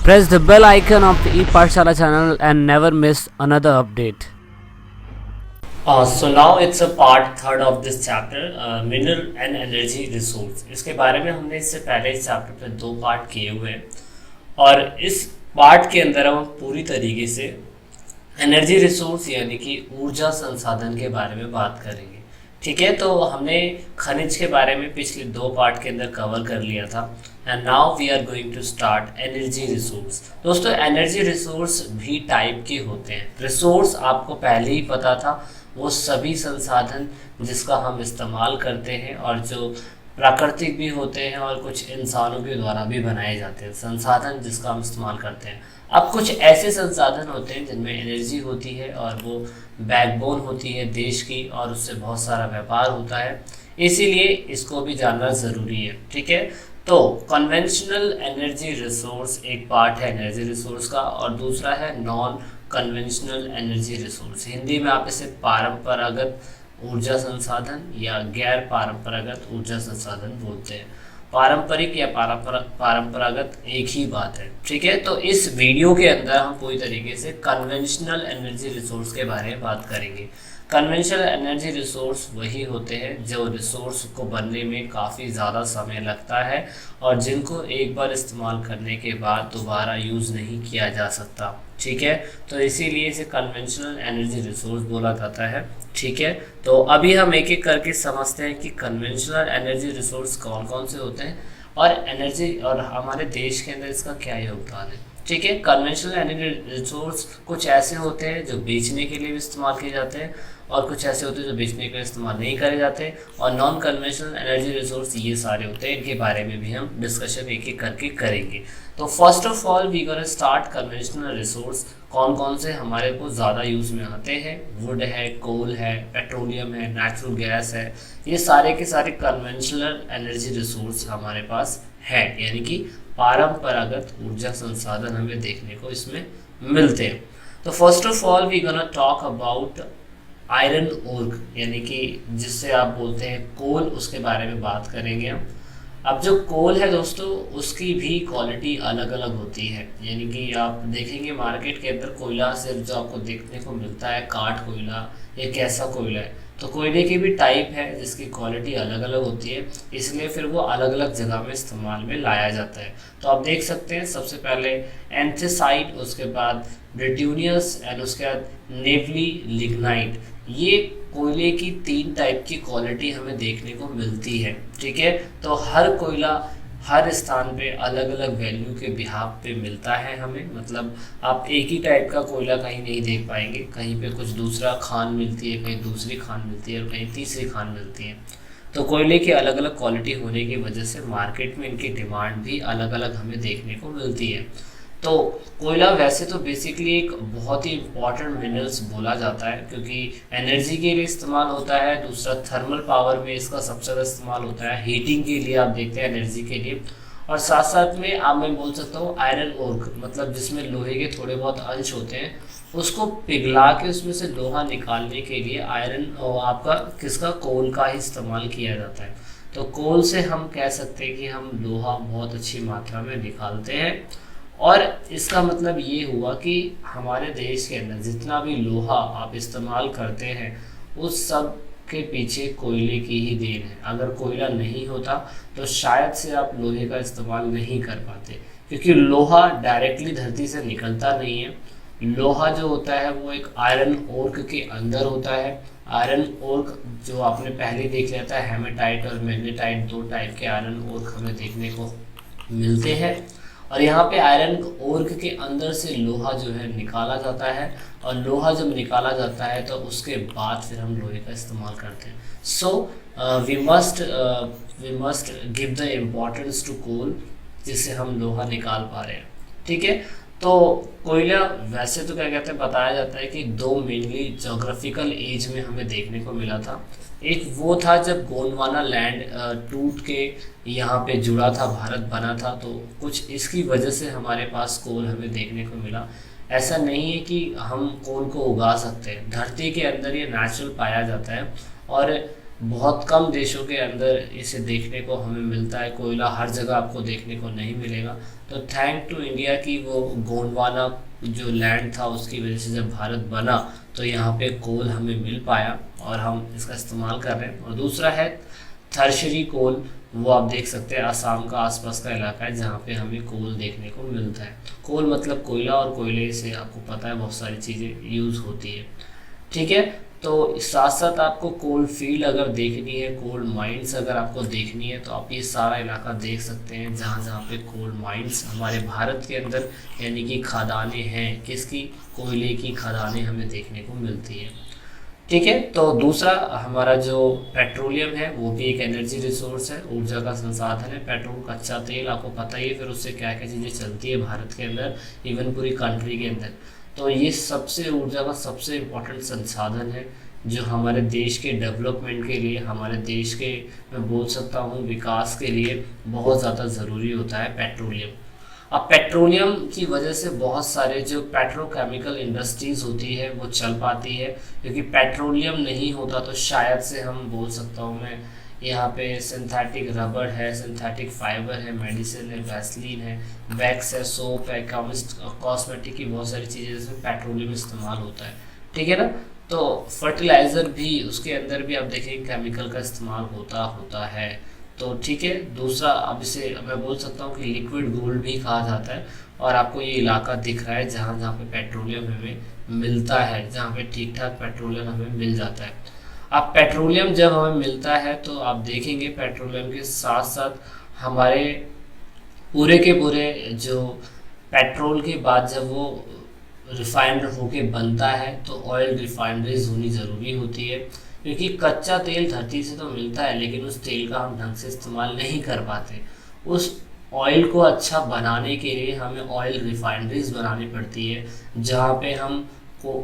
Press the bell icon of the ePathshala channel and never miss another update. So now it's a part third of this chapter, mineral and energy resource. इसके बारे में हमने इससे पहले इस chapter पे 2 part किए हुए हैं और इस पार्ट के अंदर हम पूरी तरीके से एनर्जी रिसोर्स यानी कि ऊर्जा संसाधन के बारे में बात करेंगे। ठीक है, तो हमने खनिज के बारे में पिछले 2 पार्ट के अंदर कवर कर लिया था and now we are going to start energy resource. दोस्तों, एनर्जी रिसोर्स भी टाइप के होते हैं। रिसोर्स आपको पहले ही पता था, वो सभी संसाधन जिसका हम इस्तेमाल करते हैं और जो प्राकृतिक भी होते हैं और कुछ इंसानों के द्वारा भी बनाए जाते हैं, संसाधन जिसका हम इस्तेमाल करते हैं। अब कुछ ऐसे संसाधन होते हैं जिनमें एनर्जी होती है और वो बैकबोन होती है देश की और उससे बहुत सारा व्यापार होता है, इसीलिए इसको भी जानना ज़रूरी है। ठीक है, तो कन्वेंशनल एनर्जी रिसोर्स एक पार्ट है एनर्जी रिसोर्स का और दूसरा है non conventional energy resource. Hindi में आप इसे पारंपरागत ऊर्जा संसाधन या गैर पारंपरागत ऊर्जा संसाधन बोलते हैं। पारंपरिक या पारंपरागत एक ही बात है। ठीक है, तो इस वीडियो के अंदर हम पूरी तरीके से कन्वेंशनल एनर्जी रिसोर्स के बारे में बात करेंगे। कन्वेंशनल एनर्जी रिसोर्स वही होते हैं जो रिसोर्स को बनने में काफ़ी ज़्यादा समय लगता है और जिनको एक बार इस्तेमाल करने के बाद दोबारा यूज़ नहीं किया जा सकता। ठीक है, तो इसीलिए इसे कन्वेंशनल एनर्जी रिसोर्स बोला जाता है। ठीक है, तो अभी हम एक एक करके समझते हैं कि कन्वेंशनल एनर्जी रिसोर्स कौन कौन से होते हैं और एनर्जी और हमारे देश के अंदर इसका क्या योगदान है। ठीक है, कन्वेंशनल एनर्जी रिसोर्स कुछ ऐसे होते हैं जो बेचने के लिए भी इस्तेमाल किए जाते हैं और कुछ ऐसे होते हैं जो बेचने के लिए इस्तेमाल नहीं करे जाते और नॉन कन्वेंशनल एनर्जी रिसोर्स ये सारे होते हैं। इनके बारे में भी हम डिस्कशन एक एक करके करेंगे। तो first of all we gonna start conventional resource. कौन कौन से हमारे को ज़्यादा यूज़ में आते हैं? वुड है, कोल है, पेट्रोलियम है, नेचुरल गैस है, ये सारे के सारे कन्वेंशनल एनर्जी रिसोर्स हमारे पास है, यानी कि पारंपरागत ऊर्जा संसाधन हमें देखने को इसमें मिलते हैं। तो first of all we gonna talk about iron ore, यानी कि जिससे आप बोलते हैं कोल, उसके बारे में बात करेंगे हम। अब जो कोल है दोस्तों, उसकी भी क्वालिटी अलग अलग होती है, यानी कि आप देखेंगे मार्केट के अंदर कोयला सिर्फ जो आपको देखने को मिलता है काठ कोयला, एक कैसा कोयला है, तो कोयले की भी टाइप है जिसकी क्वालिटी अलग अलग होती है, इसलिए फिर वो अलग अलग जगह में इस्तेमाल में लाया जाता है। तो आप देख सकते हैं सबसे पहले एंथेसाइट, उसके बाद ब्रिट्यूनियस एंड उसके बाद नेवली लिग्नाइट। ये कोयले की 3 टाइप की क्वालिटी हमें देखने को मिलती है। ठीक है, तो हर कोयला हर स्थान पे अलग अलग वैल्यू के बिहाफ पे मिलता है हमें, मतलब आप एक ही टाइप का कोयला कहीं नहीं देख पाएंगे, कहीं पे कुछ दूसरा खान मिलती है, कहीं दूसरी खान मिलती है और कहीं तीसरी खान मिलती है। तो कोयले की अलग अलग क्वालिटी होने की वजह से मार्केट में इनकी डिमांड भी अलग अलग हमें देखने को मिलती है। तो कोयला वैसे तो बेसिकली एक बहुत ही इम्पॉर्टेंट मिनरल्स बोला जाता है क्योंकि एनर्जी के लिए इस्तेमाल होता है, दूसरा थर्मल पावर में इसका सबसे ज़्यादा इस्तेमाल होता है, हीटिंग के लिए आप देखते हैं एनर्जी के लिए, और साथ साथ में आप मैं बोल सकता हूँ आयरन ओर, मतलब जिसमें लोहे के थोड़े बहुत अंश होते हैं, उसको पिघला के उसमें से लोहा निकालने के लिए आयरन आपका किसका कोल का ही इस्तेमाल किया जाता है। तो कोल से हम कह सकते हैं कि हम लोहा बहुत अच्छी मात्रा में निकालते हैं और इसका मतलब ये हुआ कि हमारे देश के अंदर जितना भी लोहा आप इस्तेमाल करते हैं उस सब के पीछे कोयले की ही देन है। अगर कोयला नहीं होता तो शायद से आप लोहे का इस्तेमाल नहीं कर पाते, क्योंकि लोहा डायरेक्टली धरती से निकलता नहीं है। लोहा जो होता है वो एक आयरन ओर्क के अंदर होता है। आयरन ओर्क जो आपने पहले देख लिया था, हेमेटाइट और मैग्नेटाइट 2 टाइप के आयरन ओर्क हमें देखने को मिलते हैं और यहाँ पे आयरन ओर्क के अंदर से लोहा जो है निकाला जाता है और लोहा जब निकाला जाता है तो उसके बाद फिर हम लोहे का इस्तेमाल करते हैं। So we must give the importance to coal, जिससे हम लोहा निकाल पा रहे हैं। ठीक है, तो कोयला वैसे तो क्या कहते हैं, बताया जाता है कि 2 मेनली जोग्राफिकल एज में हमें देखने को मिला था। एक वो था जब गोंडवाना लैंड टूट के यहाँ पे जुड़ा था, भारत बना था, तो कुछ इसकी वजह से हमारे पास कोल हमें देखने को मिला। ऐसा नहीं है कि हम कोल को उगा सकते हैं, धरती के अंदर ये नेचुरल पाया जाता है और बहुत कम देशों के अंदर इसे देखने को हमें मिलता है। कोयला हर जगह आपको देखने को नहीं मिलेगा। तो थैंक टू इंडिया की वो गोंडवाना जो लैंड था उसकी वजह से जब भारत बना तो यहाँ पे कोल हमें मिल पाया और हम इसका इस्तेमाल कर रहे हैं। और दूसरा है थर्शरी कोल, वो आप देख सकते हैं आसाम का आसपास का इलाका है जहाँ पे हमें कोल देखने को मिलता है। कोल मतलब कोयला, और कोयले से आपको पता है बहुत सारी चीज़ें यूज़ होती है। ठीक है, तो साथ साथ आपको कोल फील्ड अगर देखनी है, कोल माइंस अगर आपको देखनी है, तो आप ये सारा इलाका देख सकते हैं जहाँ जहाँ पे कोल माइंस हमारे भारत के अंदर यानी कि खदानें हैं। किसकी? कोयले की खदानें हमें देखने को मिलती है। ठीक है, तो दूसरा हमारा जो पेट्रोलियम है वो भी एक एनर्जी रिसोर्स है, ऊर्जा का संसाधन है। पेट्रोल, कच्चा तेल आपको पता ही है, फिर उससे क्या क्या चीज़ें चलती है भारत के अंदर, इवन पूरी कंट्री के अंदर। तो ये सबसे ऊर्जा का सबसे इम्पोर्टेंट संसाधन है जो हमारे देश के डेवलपमेंट के लिए, हमारे देश के मैं बोल सकता हूँ विकास के लिए बहुत ज़्यादा ज़रूरी होता है पेट्रोलियम। अब पेट्रोलियम की वजह से बहुत सारे जो पेट्रोकेमिकल इंडस्ट्रीज़ होती है वो चल पाती है, क्योंकि पेट्रोलियम नहीं होता तो शायद से हम बोल सकता हूँ मैं यहाँ पे सिंथेटिक रबर है, सिंथेटिक फाइबर है, मेडिसिन है, वैसलीन है, वैक्स है, सोप है, कॉस्मेटिक की बहुत सारी चीज़ें जिसमें पेट्रोलियम इस्तेमाल होता है। ठीक है ना। तो फर्टिलाइज़र भी उसके अंदर भी आप देखेंगे केमिकल का इस्तेमाल होता है। तो ठीक है, दूसरा अब इसे मैं बोल सकता हूँ कि लिक्विड गोल्ड भी कहा जाता है। और आपको ये इलाका दिख रहा है जहाँ जहाँ पे पेट्रोलियम हमें मिलता है, जहाँ पे ठीक ठाक पेट्रोलियम हमें मिल जाता है। अब पेट्रोलियम जब हमें मिलता है तो आप देखेंगे पेट्रोलियम के साथ साथ हमारे पूरे के पूरे जो पेट्रोल के बाद जब वो रिफाइंड होके बनता है तो ऑयल रिफाइनरीज होनी ज़रूरी होती है, क्योंकि कच्चा तेल धरती से तो मिलता है लेकिन उस तेल का हम ढंग से इस्तेमाल नहीं कर पाते। उस ऑयल को अच्छा बनाने के लिए हमें ऑयल रिफाइनरीज बनानी पड़ती है जहाँ पे हम को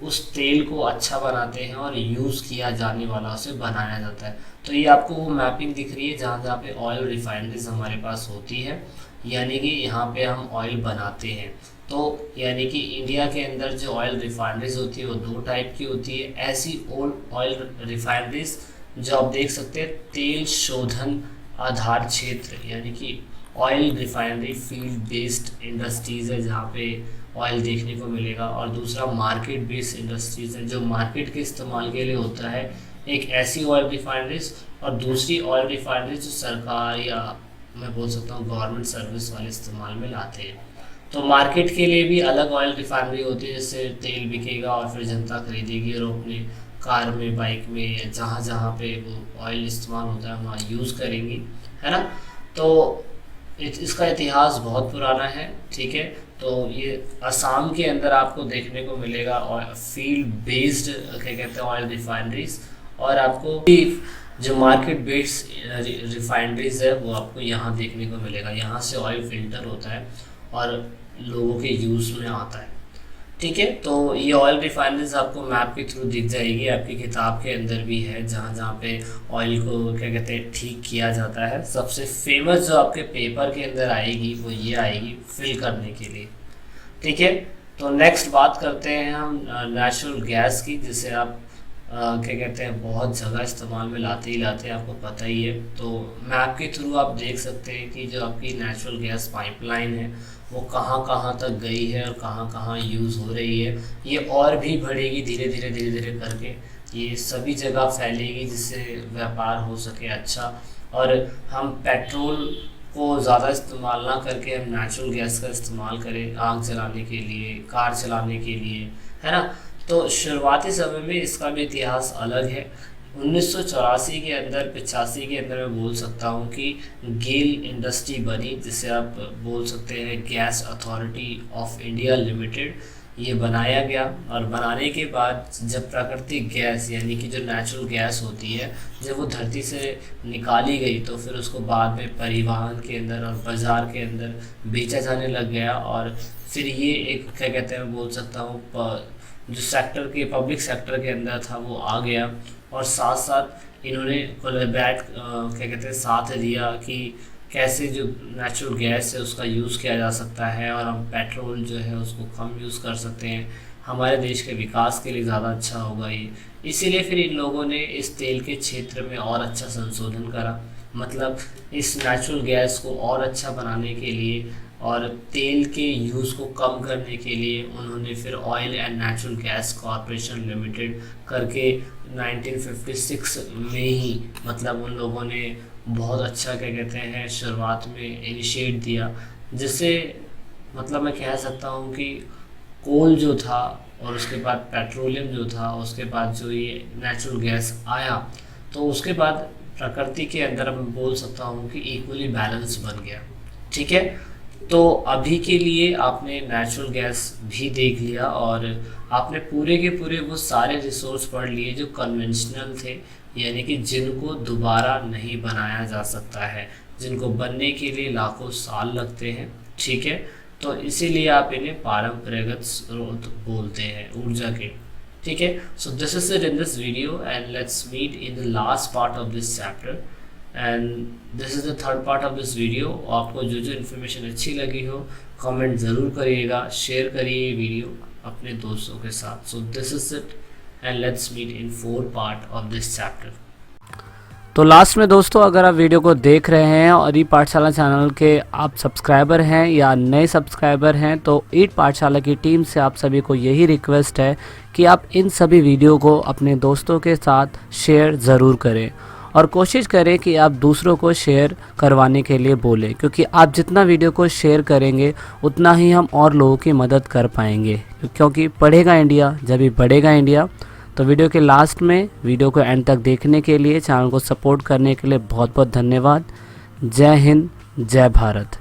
उस तेल को अच्छा बनाते हैं और यूज़ किया जाने वाला उसे बनाया जाता है। तो ये आपको वो मैपिंग दिख रही है जहाँ जहाँ पे ऑयल रिफाइनरीज हमारे पास होती है, यानी कि यहाँ पे हम ऑयल बनाते हैं। तो यानी कि इंडिया के अंदर जो ऑयल रिफाइनरीज होती है वो दो टाइप की होती है। ऐसी ओल्ड ऑयल रिफाइनरीज जो आप देख सकते हैं तेल शोधन आधार क्षेत्र, यानी कि oil refinery field based industries है जहाँ पे ऑयल देखने को मिलेगा। और दूसरा मार्केट बेस्ड इंडस्ट्रीज़ है जो मार्केट के इस्तेमाल के लिए होता है। एक ऐसी ऑयल रिफाइनरीज और दूसरी ऑयल रिफाइनरीज जो सरकार या मैं बोल सकता हूँ गवर्नमेंट सर्विस वाले इस्तेमाल में लाते हैं। तो मार्केट के लिए भी अलग ऑयल रिफाइनरी होती है जिससे तेल बिकेगा और फिर जनता खरीदेगी और अपने कार में, बाइक में या जहाँ जहाँ पे वो ऑयल इस्तेमाल होता है वहाँ यूज़ करेंगी, है ना। तो इसका इतिहास बहुत पुराना है। ठीक है, तो ये असम के अंदर आपको देखने को मिलेगा फील्ड बेस्ड क्या कहते हैं ऑयल रिफाइनरीज, और आपको जो मार्केट बेस्ड रिफाइनरीज है वो आपको यहाँ देखने को मिलेगा। यहाँ से ऑयल फिल्टर होता है और लोगों के यूज़ में आता है। ठीक है, तो ये ऑयल रिफाइनरीज आपको मैप के थ्रू दिख जाएगी, आपकी किताब के अंदर भी है जहाँ जहाँ पे ऑयल को क्या कहते हैं ठीक किया जाता है। सबसे फेमस जो आपके पेपर के अंदर आएगी वो ये आएगी फिल करने के लिए। ठीक है, तो नेक्स्ट बात करते हैं हम नेचुरल गैस की, जिसे आप क्या कहते हैं बहुत जगह इस्तेमाल में लाते ही लाते हैं, आपको पता ही है। तो मैप के थ्रू आप देख सकते हैं कि जो आपकी नेचुरल गैस पाइपलाइन है वो कहाँ कहाँ तक गई है और कहाँ कहाँ यूज़ हो रही है। ये और भी बढ़ेगी धीरे धीरे करके, ये सभी जगह फैलेगी जिससे व्यापार हो सके अच्छा, और हम पेट्रोल को ज़्यादा इस्तेमाल ना करके हम नेचुरल गैस का इस्तेमाल करें आग जलाने के लिए, कार चलाने के लिए, है ना। तो शुरुआती समय में इसका भी इतिहास अलग है। 1984 के अंदर, 85 के अंदर मैं बोल सकता हूँ कि गेल इंडस्ट्री बनी, जिसे आप बोल सकते हैं gas authority of India limited. ये बनाया गया और बनाने के बाद जब प्राकृतिक गैस यानी कि जो नेचुरल गैस होती है जब वो धरती से निकाली गई तो फिर उसको बाद में परिवहन के अंदर और बाज़ार के अंदर बेचा जाने लग गया। और फिर ये एक क्या कहते हैं बोल सकता हूँ जो सेक्टर के पब्लिक सेक्टर के अंदर था वो आ गया, और साथ साथ इन्होंने कोलैबोरेट क्या कहते हैं साथ दिया कि कैसे जो नेचुरल गैस है उसका यूज़ किया जा सकता है और हम पेट्रोल जो है उसको कम यूज़ कर सकते हैं। हमारे देश के विकास के लिए ज़्यादा अच्छा होगा ये। इसीलिए फिर इन लोगों ने इस तेल के क्षेत्र में और अच्छा संशोधन करा, मतलब इस नेचुरल गैस को और अच्छा बनाने के लिए और तेल के यूज़ को कम करने के लिए उन्होंने फिर oil and natural gas corporation limited करके 1956 में ही, मतलब उन लोगों ने बहुत अच्छा क्या कहते हैं शुरुआत में इनिशिएट दिया, जिससे मतलब मैं कह सकता हूँ कि कोल जो था और उसके बाद पेट्रोलियम जो था, उसके बाद जो ये नेचुरल गैस आया, तो उसके बाद प्रकृति के अंदर मैं बोल सकता हूँ कि इक्वली बैलेंस बन गया। ठीक है, तो अभी के लिए आपने नेचुरल गैस भी देख लिया और आपने पूरे के पूरे वो सारे रिसोर्स पढ़ लिए जो कन्वेंशनल थे, यानी कि जिनको दोबारा नहीं बनाया जा सकता है, जिनको बनने के लिए लाखों साल लगते हैं। ठीक है, तो इसीलिए आप इन्हें पारंपरिक स्रोत बोलते हैं ऊर्जा के। ठीक है, so this is it in this video and let's meet in the last part of this chapter and this is the third part of this video. आपको जो जो इन्फॉर्मेशन अच्छी लगी हो कमेंट ज़रूर करिएगा, शेयर करिए ये वीडियो अपने दोस्तों के साथ। So this is it and let's meet in 4th part of this chapter. तो लास्ट में दोस्तों, अगर आप वीडियो को देख रहे हैं और ई पाठशाला चैनल के आप सब्सक्राइबर हैं या नए सब्सक्राइबर हैं, तो ई पाठशाला की टीम से आप सभी को यही रिक्वेस्ट है कि आप इन सभी वीडियो को अपने दोस्तों के साथ शेयर ज़रूर करें और कोशिश करें कि आप दूसरों को शेयर करवाने के लिए बोलें, क्योंकि आप जितना वीडियो को शेयर करेंगे उतना ही हम और लोगों की मदद कर पाएंगे, क्योंकि पढ़ेगा इंडिया जब भी बढ़ेगा इंडिया। तो वीडियो के लास्ट में वीडियो को एंड तक देखने के लिए, चैनल को सपोर्ट करने के लिए बहुत बहुत धन्यवाद। जय हिंद, जय भारत।